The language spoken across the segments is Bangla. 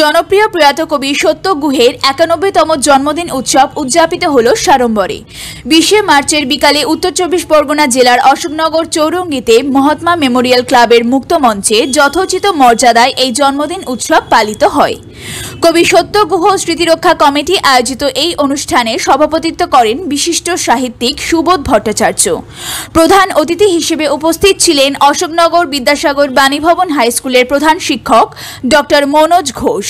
জনপ্রিয় প্রয়াত কবি সত্য গুহের 91তম জন্মদিন উৎসব উদযাপিত হল সাড়ম্বরে। 20 মার্চের বিকালে উত্তর চব্বিশ পরগনা জেলার অশোকনগর চৌরঙ্গীতে মহাত্মা মেমোরিয়াল ক্লাবের মুক্ত মঞ্চে যথোচিত মর্যাদায় এই জন্মদিন উৎসব পালিত হয়। কবি সত্য গুহ স্মৃতিরক্ষা কমিটি আয়োজিত এই অনুষ্ঠানে সভাপতিত্ব করেন বিশিষ্ট সাহিত্যিক সুবোধ ভট্টাচার্য। প্রধান অতিথি হিসেবে উপস্থিত ছিলেন অশোকনগর বিদ্যাসাগর বাণীভবন হাই স্কুলের প্রধান শিক্ষক ডক্টর মনোজ ঘোষ।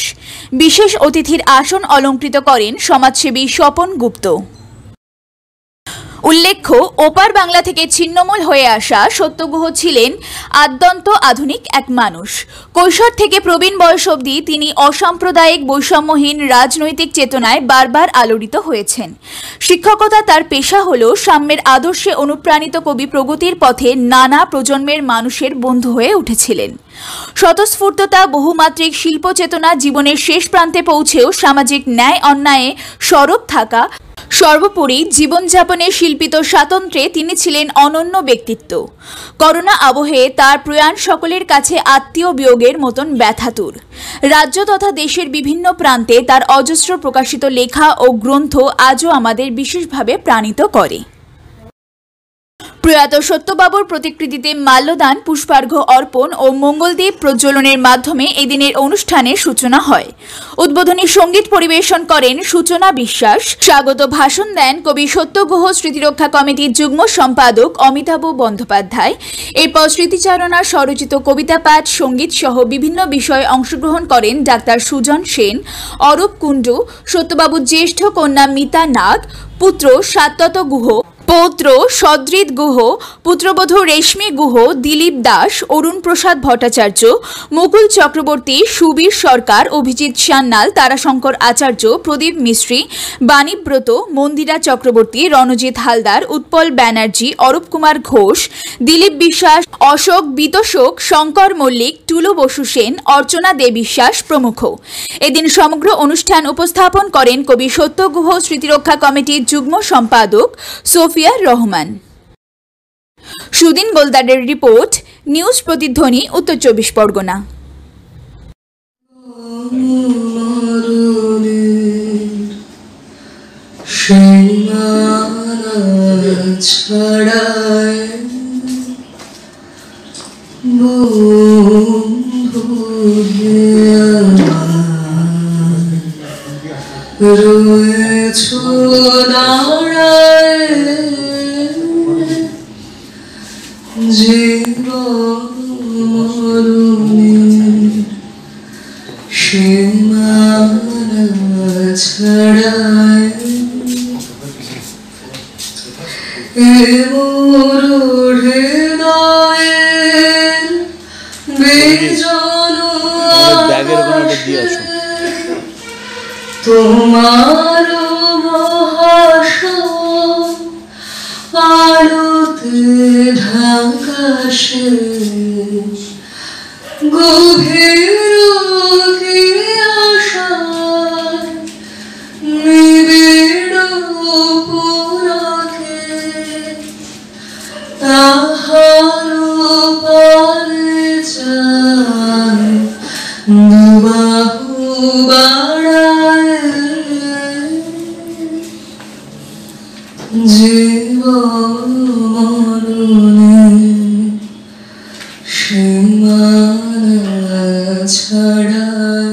বিশেষ অতিথির আসন অলঙ্কৃত করেন সমাজসেবী স্বপন গুপ্ত। উল্লেখ্য, ওপার বাংলা থেকে ছিন্নমূল হয়ে আসা সত্য গুহ ছিলেন আদ্যন্ত আধুনিক এক মানুষ। কৈশোর থেকে প্রবীণ বয়স অবধি তিনি অসাম্প্রদায়িক বৈষম্যহীন রাজনৈতিক চেতনায় বারবার আলোড়িত হয়েছেন। শিক্ষকতা তার পেশা হলেও সাম্যের আদর্শে অনুপ্রাণিত কবি প্রগতির পথে নানা প্রজন্মের মানুষের বন্ধু হয়ে উঠেছিলেন। স্বতঃস্ফূর্ততা, বহুমাত্রিক শিল্প চেতনা, জীবনের শেষ প্রান্তে পৌঁছেও সামাজিক ন্যায় অন্যায়ে সরব থাকা, সর্বোপরি জীবনযাপনের শিল্পিত স্বাতন্ত্র্যে তিনি ছিলেন অনন্য ব্যক্তিত্ব। করোনা আবহে তার প্রয়াণ সকলের কাছে আত্মীয় বিয়োগের মতন ব্যথাতুর। রাজ্য তথা দেশের বিভিন্ন প্রান্তে তার অজস্র প্রকাশিত লেখা ও গ্রন্থ আজও আমাদের বিশেষভাবে প্রাণিত করে। প্রয়াত সত্যবাবুর প্রতিকৃতিতে মাল্যদান, পুষ্পার্ঘ্য অর্পণ ও মঙ্গলদ্বীপ প্রজ্বলনের মাধ্যমে এদিনের অনুষ্ঠানের সূচনা হয়। উদ্বোধনী সঙ্গীত পরিবেশন করেন সূচনা বিশ্বাস। স্বাগত ভাষণ দেন কবি সত্য গুহ স্মৃতিরক্ষা কমিটির যুগ্ম সম্পাদক অমিতাভ বন্দ্যোপাধ্যায়। এরপর স্মৃতিচারণা, স্বরচিত কবিতা পাঠ, সঙ্গীত সহ বিভিন্ন বিষয়ে অংশগ্রহণ করেন ডাক্তার সুজন সেন, অরূপ কুণ্ডু, সত্যবাবুর জ্যেষ্ঠ কন্যা মিতা নাগ, পুত্র সাত্তত গুহ, পৌত্র সদৃত গুহ, পুত্রবধূ রেশমি গুহ, দিলীপ দাস, অরুণ প্রসাদ ভট্টাচার্য, মুকুল চক্রবর্তী, সুবীর সরকার, অভিজিৎ সান্যাল, তারাশঙ্কর আচার্য, প্রদীপ মিস্ত্রি, বাণীব্রত, মন্দিরা চক্রবর্তী, রণজিৎ হালদার, উৎপল ব্যানার্জি, অরূপ কুমার ঘোষ, দিলীপ বিশ্বাস, অশোক বিতোষক, শঙ্কর মল্লিক, টুলু বসু সেন, অর্চনা দে বিশ্বাস প্রমুখ। এদিন সমগ্র অনুষ্ঠান উপস্থাপন করেন কবি সত্য গুহ স্মৃতিরক্ষা কমিটির যুগ্ম সম্পাদক সোফিয়ার রহমান। সুদিন গোলদারের রিপোর্ট, নিউজ প্রতিধ্বনি, উত্তর চব্বিশ পরগনা। রয়েছো দাঁড়ায় জীবন সীমানা ছাড়ায় মোর হৃদয়ের বিজন তোমার আলোতে ঢাকাশে গভীর আশায় নিবিড় পুরকে তাহার পারে চায় দুবাহু বাড়ায় জীবন মরণে সীমানা ছাড়ায়।